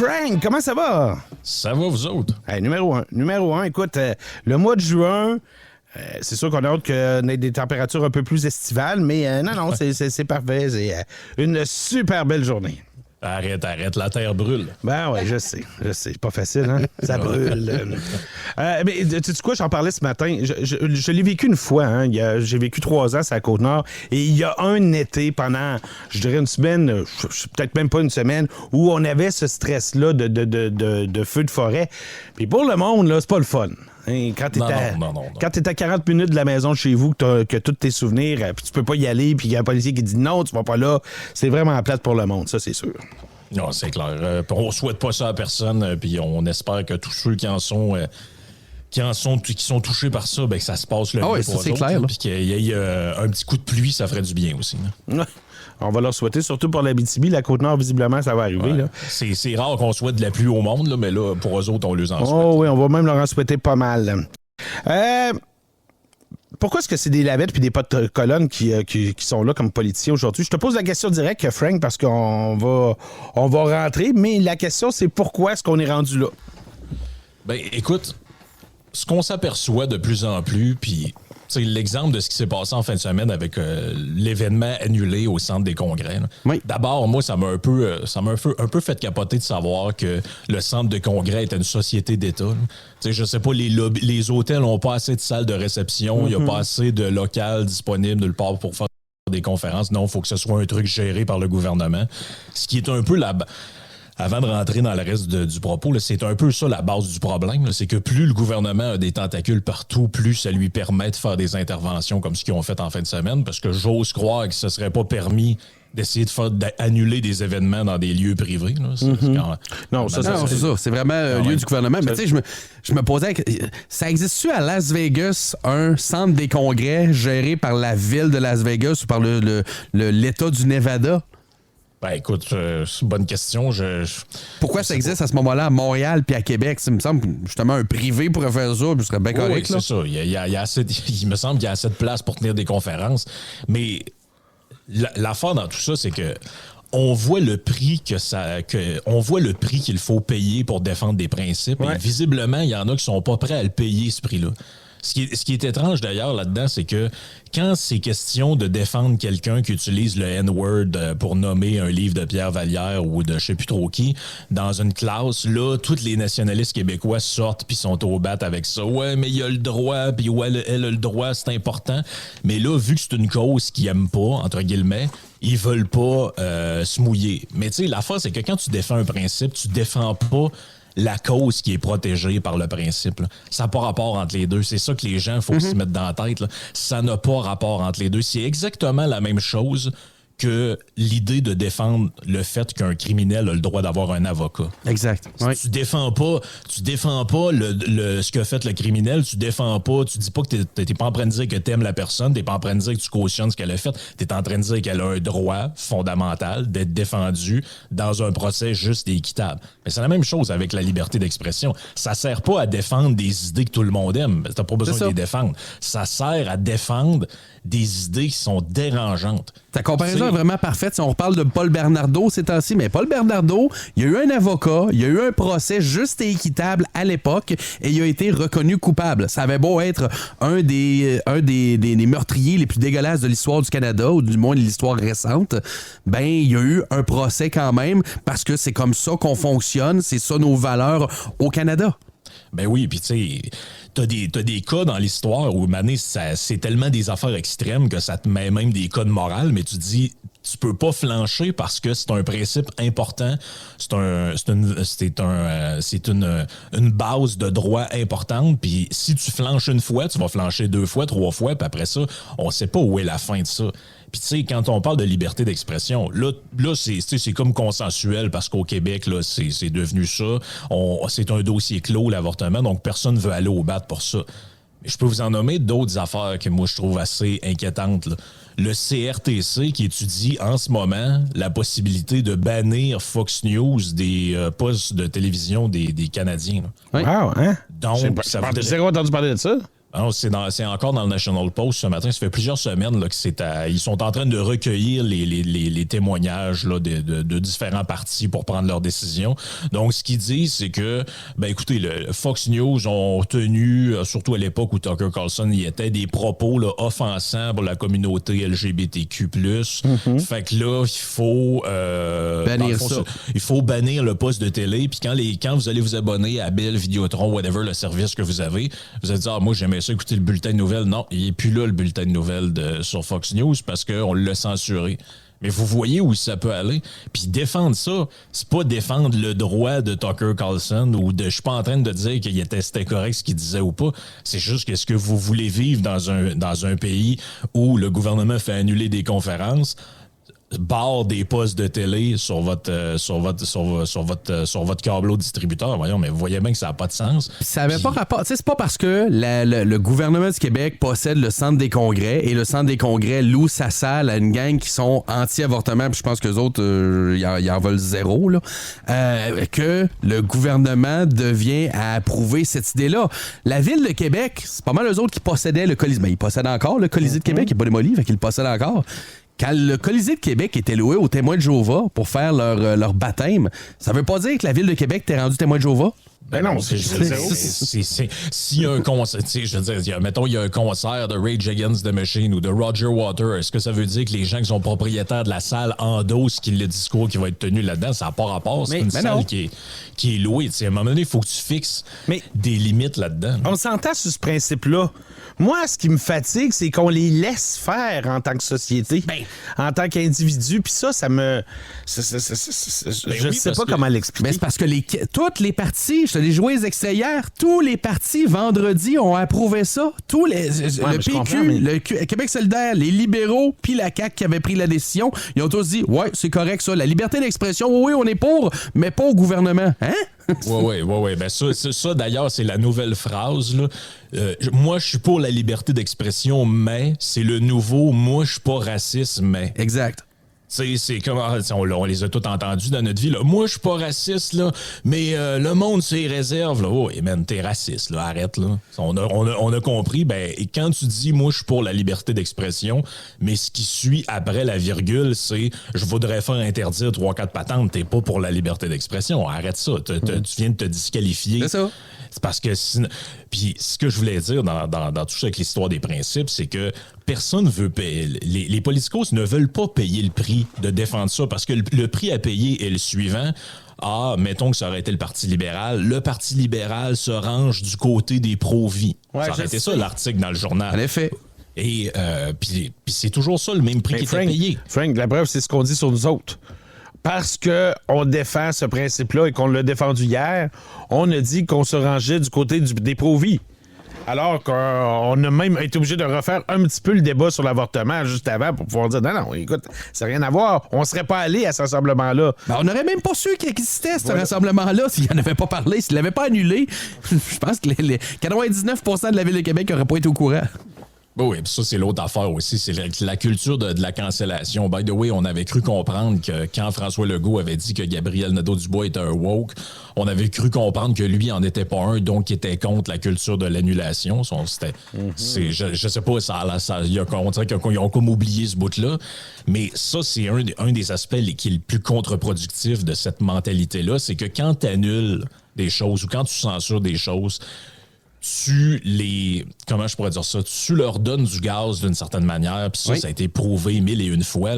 Frank, comment ça va? Ça va, vous autres? Hey, numéro un, écoute, le mois de juin, c'est sûr qu'on a hâte qu'on ait des températures un peu plus estivales, mais non, c'est parfait. C'est une super belle journée. Arrête, la terre brûle. Ben ouais, je sais. C'est pas facile, hein? Ça brûle. Mais tu sais quoi, j'en parlais ce matin. Je l'ai vécu une fois, hein? J'ai vécu 3 ans sur la Côte-Nord. Et il y a un été pendant, je dirais une semaine, peut-être même pas une semaine, où on avait ce stress-là de feu de forêt. Puis pour le monde, là, c'est pas le fun. Hein, quand t'es à 40 minutes de la maison de chez vous, que tous tes souvenirs, puis tu peux pas y aller, puis il y a un policier qui dit non, tu vas pas là, c'est vraiment plate pour le monde, ça c'est sûr. Non, c'est clair. On souhaite pas ça à personne, puis on espère que tous ceux qui sont touchés par ça, ben, que ça se passe le mieux pour eux autres, puis qu'il y ait un petit coup de pluie, ça ferait du bien aussi. Ouais. On va leur souhaiter, surtout pour l'Abitibi. La Côte-Nord, visiblement, ça va arriver. Ouais. Là. C'est rare qu'on souhaite de la pluie au monde, là, mais là, pour eux autres, on les en souhaite. Oh oui, on va même leur en souhaiter pas mal. Pourquoi est-ce que c'est des lavettes puis des potes de colonne qui sont là comme politiciens aujourd'hui? Je te pose la question directe, Frank, parce qu'on va rentrer, mais la question, c'est pourquoi est-ce qu'on est rendu là? Ben, écoute, ce qu'on s'aperçoit de plus en plus, puis l'exemple de ce qui s'est passé en fin de semaine avec l'événement annulé au centre des congrès. Oui. D'abord, moi, ça m'a un peu fait capoter de savoir que le centre de congrès était une société d'État. Je sais pas, les hôtels n'ont pas assez de salles de réception, il n'y a pas assez de local disponible nulle part pour faire des conférences. Non, il faut que ce soit un truc géré par le gouvernement. Ce qui est un peu avant de rentrer dans le reste du propos, là, c'est un peu ça la base du problème. Là, c'est que plus le gouvernement a des tentacules partout, plus ça lui permet de faire des interventions comme ce qu'ils ont fait en fin de semaine, parce que j'ose croire que ce serait pas permis d'essayer d'annuler des événements dans des lieux privés. Là. Non, c'est ça. C'est vraiment un lieu du gouvernement. Mais tu sais, je me posais... Ça existe-tu à Las Vegas un centre des congrès géré par la ville de Las Vegas ou par l'État du Nevada? Ben écoute, c'est une bonne question. Pourquoi ça existe à ce moment-là à Montréal puis à Québec? Ça me semble justement un privé pourrait faire ça, puis ce serait bien correct. Oui, c'est ça. Il me semble qu'il y a assez de place pour tenir des conférences. Mais l'affaire dans tout ça, c'est que on voit le prix qu'il faut payer pour défendre des principes. Ouais. Et visiblement, il y en a qui sont pas prêts à le payer, ce prix-là. Ce qui est étrange d'ailleurs là-dedans, c'est que quand c'est question de défendre quelqu'un qui utilise le N-word pour nommer un livre de Pierre Vallière ou de je sais plus trop qui, dans une classe, là, tous les nationalistes québécois sortent puis sont au bat avec ça. Ouais, mais il y a le droit, puis ouais, elle a le droit, c'est important. Mais là, vu que c'est une cause qu'ils aiment pas, entre guillemets, ils veulent pas se mouiller. Mais tu sais, l'affaire, c'est que quand tu défends un principe, tu défends pas la cause qui est protégée par le principe. Là. Ça n'a pas rapport entre les deux. C'est ça que les gens, il faut se mettre dans la tête. Là. Ça n'a pas rapport entre les deux. C'est exactement la même chose que l'idée de défendre le fait qu'un criminel a le droit d'avoir un avocat. Exact. Oui. Tu défends pas ce qu'a fait le criminel, tu dis pas que t'es pas en train de dire que t'aimes la personne, t'es pas en train de dire que tu cautionnes ce qu'elle a fait, t'es en train de dire qu'elle a un droit fondamental d'être défendue dans un procès juste et équitable. Mais c'est la même chose avec la liberté d'expression. Ça sert pas à défendre des idées que tout le monde aime. T'as pas besoin de les défendre. Ça sert à défendre des idées qui sont dérangeantes. Ta comparaison est vraiment parfaite. Si on reparle de Paul Bernardo ces temps-ci, mais Paul Bernardo, il y a eu un avocat, il y a eu un procès juste et équitable à l'époque et il a été reconnu coupable. Ça avait beau être un des meurtriers les plus dégueulasses de l'histoire du Canada, ou du moins de l'histoire récente, ben il y a eu un procès quand même parce que c'est comme ça qu'on fonctionne, c'est ça nos valeurs au Canada. Ben oui, puis tu sais, t'as des cas dans l'histoire où, mané, c'est tellement des affaires extrêmes que ça te met même des cas de morale, mais tu dis, tu peux pas flancher parce que c'est un principe important, c'est une base de droit importante, puis si tu flanches une fois, tu vas flancher 2 fois, 3 fois, puis après ça, on sait pas où est la fin de ça. Puis tu sais, quand on parle de liberté d'expression, là c'est comme consensuel parce qu'au Québec, là, c'est devenu ça. C'est un dossier clos, l'avortement, donc personne ne veut aller au bat pour ça. Mais je peux vous en nommer d'autres affaires que moi je trouve assez inquiétantes, là. Le CRTC qui étudie en ce moment la possibilité de bannir Fox News des postes de télévision des Canadiens. Là. Oui. Wow, hein? Donc, j'ai entendu parler de ça. Alors, c'est encore dans le National Post ce matin. Ça fait plusieurs semaines là, ils sont en train de recueillir les témoignages là, de différents partis pour prendre leurs décisions. Donc, ce qu'ils disent, c'est que, écoutez, le Fox News ont tenu, surtout à l'époque où Tucker Carlson y était, des propos là, offensants pour la communauté LGBTQ+. Fait que là, il faut bannir ça. Il faut bannir le poste de télé. Puis quand vous allez vous abonner à Bell, Vidéotron, whatever, le service que vous avez, vous allez dire, moi, j'aimais ça écouter le bulletin de nouvelles. Non, il n'est plus là, le bulletin de nouvelles sur Fox News parce qu'on l'a censuré. Mais vous voyez où ça peut aller. Puis défendre ça, c'est pas défendre le droit de Tucker Carlson ou je suis pas en train de dire c'était correct ce qu'il disait ou pas. C'est juste que ce que vous voulez vivre dans un pays où le gouvernement fait annuler des conférences, barre des postes de télé sur votre câbleau distributeur. Voyons, mais vous voyez bien que ça n'a pas de sens. Ça n'avait pas rapport. Tu sais, c'est pas parce que le gouvernement du Québec possède le centre des congrès et le centre des congrès loue sa salle à une gang qui sont anti-avortement, puis je pense qu'eux autres, ils en veulent zéro, là, que le gouvernement devient à approuver cette idée-là. La Ville de Québec, c'est pas mal eux autres qui possédaient le Colisée. Ils possèdent encore le Colisée de Québec, il n'est pas démoli, fait qu'ils le possèdent encore. Quand le Colisée de Québec était loué aux témoins de Jéhovah pour faire leur baptême, ça veut pas dire que la Ville de Québec t'est rendue témoin de Jéhovah? Ben non, c'est s'il y a un concert, je veux dire, mettons, il y a un concert de Rage Against the Machine ou de Roger Waters, est-ce que ça veut dire que les gens qui sont propriétaires de la salle endossent le discours qui va être tenu là-dedans? Ça n'a pas rapport. C'est une salle qui est louée. À un moment donné, il faut que tu fixes des limites là-dedans. On s'entend sur ce principe-là. Moi, ce qui me fatigue, c'est qu'on les laisse faire en tant que société, en tant qu'individu. Puis ça me... je sais pas comment l'expliquer. Mais c'est parce que toutes les parties, je te l'ai joué les extraits hier, tous les partis vendredi ont approuvé ça. Le PQ, le Québec solidaire, les libéraux, puis la CAQ qui avait pris la décision, ils ont tous dit, ouais, c'est correct ça. La liberté d'expression, oui, on est pour, mais pas au gouvernement. Hein? Oui. Ben ça, d'ailleurs, c'est la nouvelle phrase. Là. Moi, je suis pour la liberté d'expression, mais c'est le nouveau « moi, je suis pas raciste, mais ». Exact. C'est comme on les a tous entendus dans notre vie. Là. Moi, je suis pas raciste, là, mais le monde, c'est réserve. Là. Oh, man, t'es raciste, là, arrête. Là. On a compris. Et quand tu dis, moi, je suis pour la liberté d'expression, mais ce qui suit après la virgule, c'est je voudrais faire interdire 3-4 patentes, t'es pas pour la liberté d'expression. Arrête ça. Tu viens de te disqualifier. C'est ça. C'est parce que puis ce que je voulais dire dans tout ça avec l'histoire des principes, c'est que personne veut payer. Les politicos ne veulent pas payer le prix de défendre ça parce que le prix à payer est le suivant. Mettons que ça aurait été le Parti libéral. Le Parti libéral se range du côté des pro-vie. Ça aurait été ça l'article dans le journal. En effet. Et puis c'est toujours ça le même prix qui était payé. Frank, la preuve, c'est ce qu'on dit sur nous autres. Parce qu'on défend ce principe-là et qu'on l'a défendu hier, on a dit qu'on se rangeait du côté des pro-vie. Alors qu'on a même été obligé de refaire un petit peu le débat sur l'avortement juste avant pour pouvoir dire non, écoute, ça n'a rien à voir. On ne serait pas allé à ce rassemblement-là. On n'aurait même pas su qu'il existait ce rassemblement-là s'il n'en avait pas parlé, s'il ne l'avait pas annulé. Je pense que les 99% de la Ville de Québec n'auraient pas été au courant. Oui, puis ça, c'est l'autre affaire aussi. C'est la culture de la cancellation. By the way, on avait cru comprendre que quand François Legault avait dit que Gabriel Nadeau-Dubois était un woke, on avait cru comprendre que lui en était pas un, donc il était contre la culture de l'annulation. Je sais pas, on dirait qu'ils ont comme oublié ce bout-là. Mais ça, c'est un des aspects qui est le plus contre-productif de cette mentalité-là. C'est que quand tu annules des choses ou quand tu censures des choses, comment je pourrais dire ça, tu leur donnes du gaz d'une certaine manière, puis ça a été prouvé 1001 fois.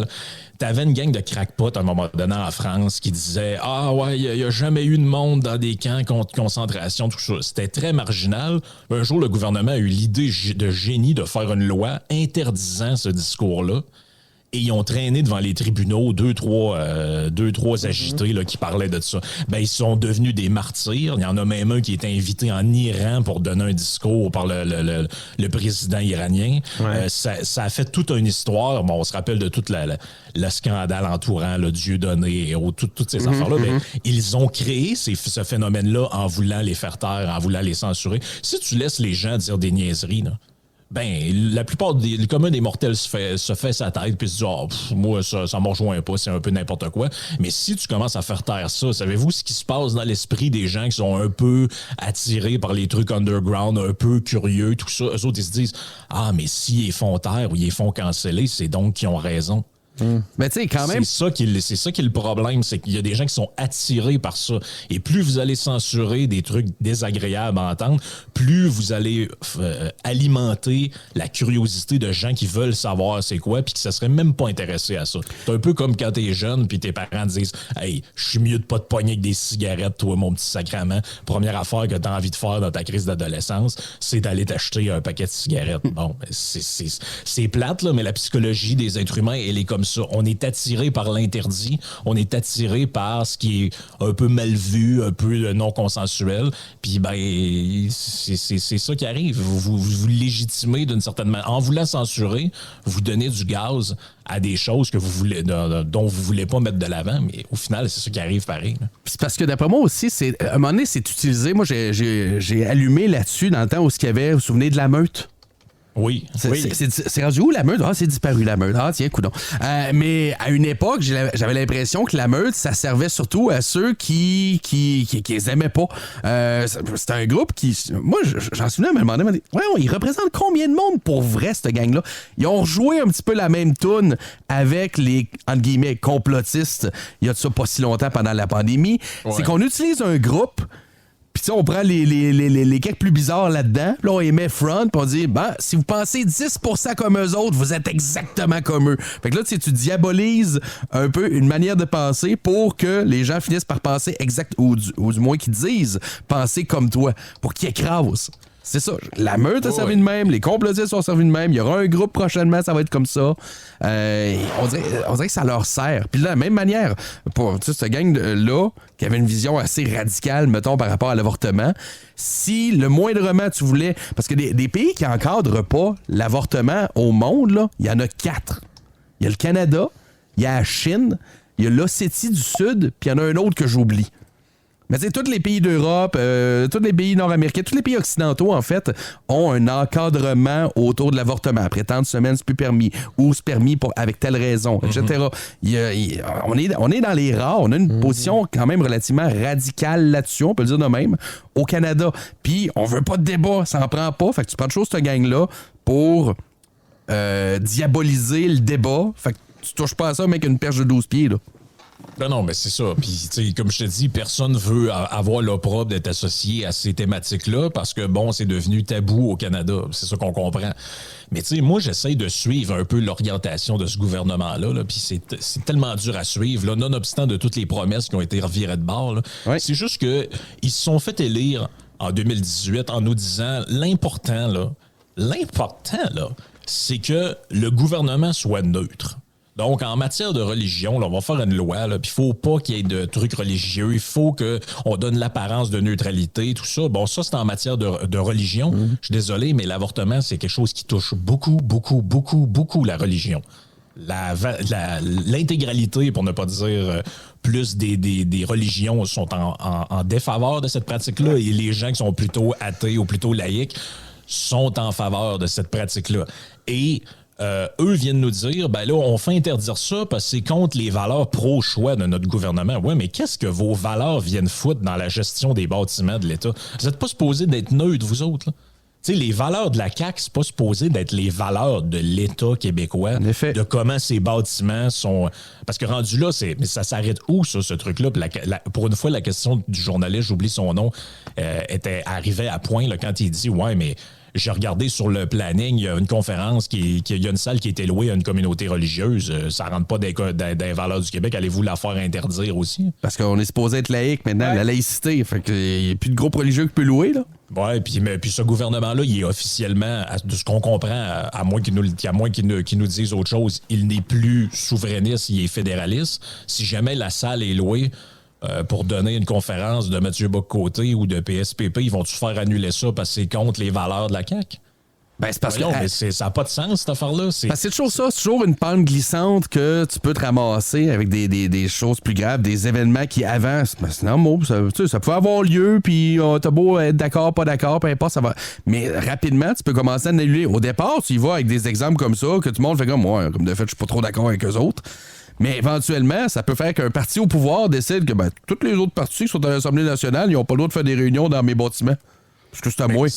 T'avais une gang de crackpots à un moment donné en France qui disait il n'y a jamais eu de monde dans des camps de concentration, tout ça. C'était très marginal. Un jour, le gouvernement a eu l'idée de génie de faire une loi interdisant ce discours-là. Et ils ont traîné devant les tribunaux deux, trois agités là, qui parlaient de ça. Ils sont devenus des martyrs. Il y en a même un qui était invité en Iran pour donner un discours par le président iranien. Ouais. Ça a fait toute une histoire. Bon, on se rappelle de tout le scandale entourant le Dieudonné et toutes ces affaires-là. Ils ont créé ce phénomène-là en voulant les faire taire, en voulant les censurer. Si tu laisses les gens dire des niaiseries, là, ben, la plupart le commun des mortels se fait sa tête puis se dit moi, ça me rejoint pas, c'est un peu n'importe quoi. Mais si tu commences à faire taire ça, savez-vous ce qui se passe dans l'esprit des gens qui sont un peu attirés par les trucs underground, un peu curieux, tout ça? Eux autres, ils se disent mais s'ils les font taire ou ils les font canceller, c'est donc qu'ils ont raison. Mais tu sais, quand même. C'est ça qui est le problème, c'est qu'il y a des gens qui sont attirés par ça. Et plus vous allez censurer des trucs désagréables à entendre, plus vous allez alimenter la curiosité de gens qui veulent savoir c'est quoi puis qui ne se seraient même pas intéressés à ça. C'est un peu comme quand t'es jeune puis tes parents te disent « Hey, je suis mieux de pas te pogner avec des cigarettes, toi, mon petit sacrament. Première affaire que tu as envie de faire dans ta crise d'adolescence, c'est d'aller t'acheter un paquet de cigarettes. » Bon, c'est plate, là, mais la psychologie des êtres humains, elle est comme ça. On est attiré par l'interdit, on est attiré par ce qui est un peu mal vu, un peu non consensuel, puis ben c'est ça qui arrive. Vous légitimez d'une certaine manière. En voulant censurer, vous donnez du gaz à des choses que dont vous voulez pas mettre de l'avant, mais au final, c'est ça qui arrive pareil. C'est parce que d'après moi aussi, à un moment donné, c'est utilisé. Moi, j'ai allumé là-dessus dans le temps où il y avait, vous vous souvenez de la meute? Oui. C'est rendu où la meute? C'est disparu la meute. Tiens, coudonc. Mais à une époque, j'avais l'impression que la meute, ça servait surtout à ceux qui les aimaient pas. C'était un groupe qui... Moi, j'en souviens, mais m'a dit, ils représentent combien de monde pour vrai, cette gang-là? Ils ont rejoué un petit peu la même toune avec les, entre guillemets, complotistes, il y a de ça pas si longtemps pendant la pandémie. Ouais. C'est qu'on utilise un groupe... Puis on prend les quelques plus bizarres là-dedans, puis là, on les met front, puis on dit, si vous pensez 10% comme eux autres, vous êtes exactement comme eux. Fait que là, tu diabolises un peu une manière de penser pour que les gens finissent par penser exact, ou du moins qu'ils disent penser comme toi, pour qu'ils écrasent. C'est ça. La meute a servi de même, les complotistes ont servi de même, il y aura un groupe prochainement, ça va être comme ça. On dirait que ça leur sert. Puis de la même manière, pour cette gang-là, qui avait une vision assez radicale, mettons, par rapport à l'avortement, si le moindrement tu voulais... Parce que des pays qui n'encadrent pas l'avortement au monde, là, il y en a 4. Il y a le Canada, il y a la Chine, il y a l'Ossétie du Sud, puis il y en a un autre que j'oublie. Mais tu sais, tous les pays d'Europe, tous les pays nord-américains, tous les pays occidentaux, en fait, ont un encadrement autour de l'avortement. Après tant de semaines, c'est plus permis. Ou c'est permis avec telle raison, etc. On est dans les rares. On a une position quand même relativement radicale là-dessus, on peut le dire de même, au Canada. Puis, on veut pas de débat, ça en prend pas. Fait que tu prends de choses, cette gang-là, pour diaboliser le débat. Fait que tu touches pas à ça, mec, une perche de 12 pieds, là. Non, mais c'est ça. Puis, tu sais, comme je te dis, personne veut avoir l'opprobre d'être associé à ces thématiques-là parce que, bon, c'est devenu tabou au Canada. C'est ça qu'on comprend. Mais, tu sais, moi, j'essaye de suivre un peu l'orientation de ce gouvernement-là. Là, puis c'est tellement dur à suivre, là, nonobstant de toutes les promesses qui ont été revirées de bord. Là. Ouais. C'est juste qu'ils se sont fait élire en 2018 en nous disant l'important, c'est que le gouvernement soit neutre. Donc, en matière de religion, là, on va faire une loi, puis il faut pas qu'il y ait de trucs religieux, il faut qu'on donne l'apparence de neutralité, tout ça. Bon, ça, c'est en matière de religion. Je suis désolé, mais l'avortement, c'est quelque chose qui touche beaucoup, beaucoup, beaucoup, beaucoup la religion. L'intégralité, pour ne pas dire plus des religions, sont en défaveur de cette pratique-là, et les gens qui sont plutôt athées ou plutôt laïcs sont en faveur de cette pratique-là. Et eux viennent nous dire, ben là, on fait interdire ça parce que c'est contre les valeurs pro-choix de notre gouvernement. Ouais, mais qu'est-ce que vos valeurs viennent foutre dans la gestion des bâtiments de l'État? Vous n'êtes pas supposés d'être neutres, vous autres, là? Tu sais, les valeurs de la CAQ, c'est pas supposé d'être les valeurs de l'État québécois, de comment ces bâtiments sont... Parce que rendu là, mais ça s'arrête où, ça, ce truc-là? Pour une fois, la question du journaliste, j'oublie son nom, arrivait à point là, quand il dit « Ouais, mais... » J'ai regardé sur le planning, il y a une conférence, il y a une salle qui a été louée à une communauté religieuse. Ça ne rentre pas des valeurs du Québec. Allez-vous la faire interdire aussi? Parce qu'on est supposé être laïque maintenant, la laïcité. Fait qu'il n'y a plus de groupe religieux qui peut louer, là. Oui, puis ce gouvernement-là, il est officiellement, de ce qu'on comprend, à moins qu'il nous dise autre chose, il n'est plus souverainiste, il est fédéraliste. Si jamais la salle est louée, pour donner une conférence de Mathieu Bock-Côté ou de PSPP, ils vont-tu faire annuler ça parce que c'est contre les valeurs de la CAQ? Ben, c'est parce Voyons, que. mais ça n'a pas de sens, cette affaire-là. Parce que c'est toujours ça, c'est toujours une pente glissante que tu peux te ramasser avec des choses plus graves, des événements qui avancent. Ben, c'est normal, ça peut avoir lieu, puis t'as beau être d'accord, pas d'accord, peu importe, ça va. Mais rapidement, tu peux commencer à annuler. Au départ, tu y vas avec des exemples comme ça, que tout le monde fait comme moi, comme de fait, je suis pas trop d'accord avec eux autres. Mais éventuellement, ça peut faire qu'un parti au pouvoir décide que tous les autres partis qui sont à l'Assemblée nationale, ils n'ont pas le droit de faire des réunions dans mes bâtiments. Parce que c'est à moi.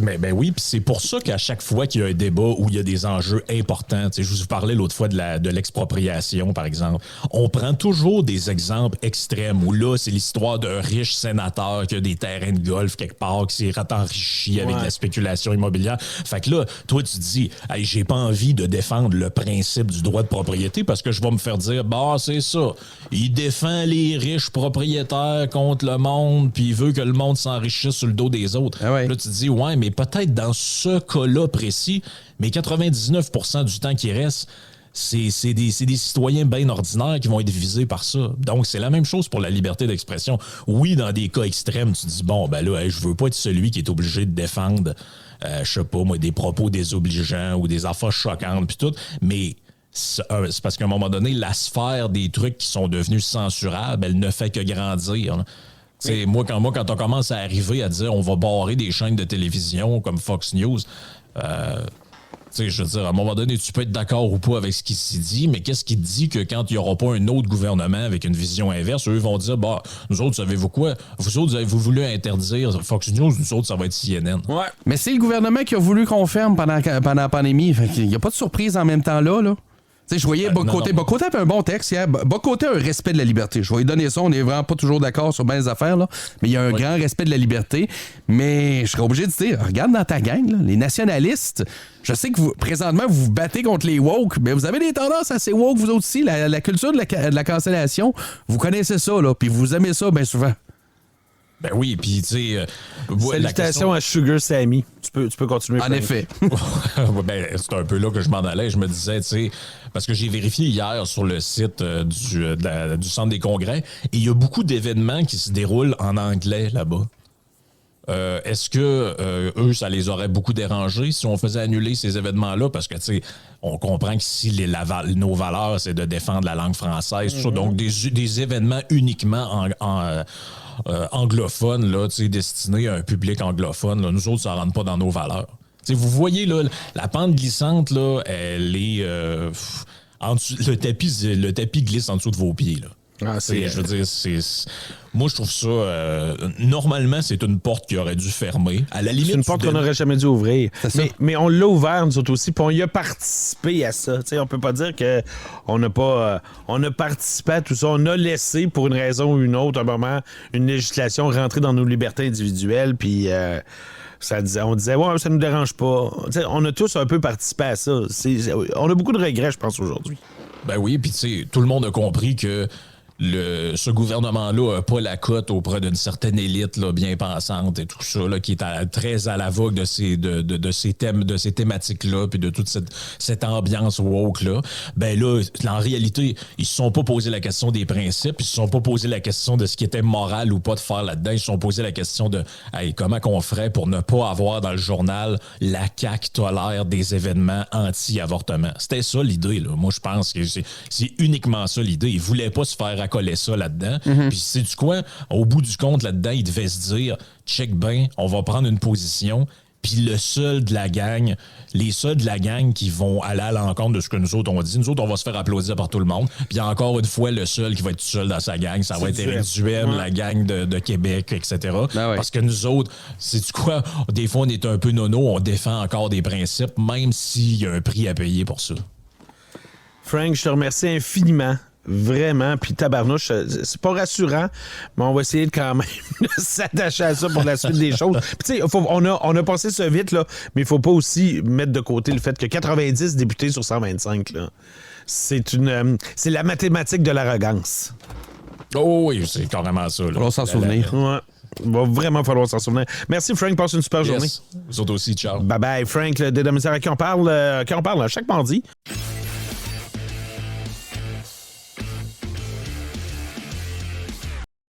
Mais oui, puis c'est pour ça qu'à chaque fois qu'il y a un débat où il y a des enjeux importants, je vous parlais l'autre fois de l'expropriation, par exemple, on prend toujours des exemples extrêmes où là, c'est l'histoire d'un riche sénateur qui a des terrains de golf quelque part, qui s'est enrichi avec la spéculation immobilière. Fait que là, toi, tu te dis, hey, j'ai pas envie de défendre le principe du droit de propriété parce que je vais me faire dire, c'est ça, il défend les riches propriétaires contre le monde, puis il veut que le monde s'enrichisse sur le dos des autres. Ah ouais. Là, tu te dis, ouais, mais peut-être dans ce cas-là précis, mais 99% du temps qui reste, c'est des citoyens bien ordinaires qui vont être visés par ça. Donc, c'est la même chose pour la liberté d'expression. Oui, dans des cas extrêmes, tu te dis, je veux pas être celui qui est obligé de défendre, je sais pas, moi, des propos désobligeants ou des affaires choquantes, puis tout, mais c'est parce qu'à un moment donné, la sphère des trucs qui sont devenus censurables, elle ne fait que grandir. Oui. Moi, quand on commence à arriver à dire on va barrer des chaînes de télévision comme Fox News, je veux dire, à un moment donné, tu peux être d'accord ou pas avec ce qui s'y dit, mais qu'est-ce qui te dit que quand il n'y aura pas un autre gouvernement avec une vision inverse, eux vont dire, nous autres, savez-vous quoi? Vous autres, avez-vous voulu interdire Fox News, nous autres, ça va être CNN. Ouais. Mais c'est le gouvernement qui a voulu qu'on ferme pendant la pandémie. Il n'y a pas de surprise en même temps là. Je voyais Bocoté avait un bon texte hier. Bocoté a un respect de la liberté. Je vais lui donner ça. On n'est vraiment pas toujours d'accord sur bien les affaires, là. Mais il y a un grand respect de la liberté. Mais je serais obligé de dire, regarde dans ta gang, là, les nationalistes. Je sais que présentement, vous vous battez contre les woke, mais vous avez des tendances assez woke, vous autres aussi. La culture de la cancellation, vous connaissez ça, là. Puis vous aimez ça bien souvent. Ben oui, puis tu sais... Salutations à Sugar Sammy. Tu peux continuer. En effet. C'est un peu là que je m'en allais. Je me disais, tu sais, parce que j'ai vérifié hier sur le site du Centre des congrès, et il y a beaucoup d'événements qui se déroulent en anglais là-bas. Est-ce que eux, ça les aurait beaucoup dérangés si on faisait annuler ces événements-là? Parce que, tu sais, on comprend que si nos valeurs, c'est de défendre la langue française, tout ça, donc des événements uniquement anglophones, là, destinés à un public anglophone, là, nous autres, ça ne rentre pas dans nos valeurs. T'sais, vous voyez, là, la pente glissante, là, elle est... le tapis glisse en dessous de vos pieds, là. Je veux dire, moi, je trouve ça... normalement, c'est une porte qui aurait dû fermer. À la limite, c'est une porte qu'on n'aurait jamais dû ouvrir. Mais on l'a ouvert, nous autres aussi, puis on y a participé à ça. T'sais, on peut pas dire qu'on n'a pas... on a participé à tout ça. On a laissé, pour une raison ou une autre, un moment, une législation rentrer dans nos libertés individuelles, puis... on disait, ouais, ça nous dérange pas. T'sais, on a tous un peu participé à ça. On a beaucoup de regrets, je pense, aujourd'hui. Ben oui, puis tu sais, tout le monde a compris que ce gouvernement-là n'a pas la cote auprès d'une certaine élite là, bien pensante et tout ça, là, qui est très à la vogue de ces thèmes, de ces thématiques-là, puis de toute cette ambiance woke-là. Ben là, en réalité, ils se sont pas posé la question des principes, ils se sont pas posé la question de ce qui était moral ou pas de faire là-dedans, ils se sont posé la question de comment qu'on ferait pour ne pas avoir dans le journal la CAQ tolère des événements anti-avortement. C'était ça l'idée, là. Moi, je pense que c'est uniquement ça l'idée. Ils voulaient pas se faire accoler ça là-dedans. Puis sais-tu quoi? Au bout du compte, là-dedans, ils devaient se dire, check bien, on va prendre une position, puis les seuls de la gang qui vont aller à l'encontre de ce que nous autres on dit, nous autres, on va se faire applaudir par tout le monde. Puis encore une fois, le seul qui va être tout seul dans sa gang, ça va être Éric Duhem, la gang de Québec, etc. Ben ouais. Parce que nous autres, sais-tu quoi? Des fois, on est un peu nono, on défend encore des principes, même s'il y a un prix à payer pour ça. Frank, je te remercie infiniment. Vraiment, puis tabarnouche, c'est pas rassurant, mais on va essayer de quand même s'attacher à ça pour la suite des choses. Puis tu sais, on a passé ça vite, là, mais il faut pas aussi mettre de côté le fait que 90 députés sur 125, là, c'est la mathématique de l'arrogance. Oh oui, c'est carrément ça. On va s'en souvenir. Ouais. Il va vraiment falloir s'en souvenir. Merci, Frank. Passe une super journée. Vous autres aussi, ciao. Bye-bye, Frank, le Dédomissaire à qui on parle chaque mardi.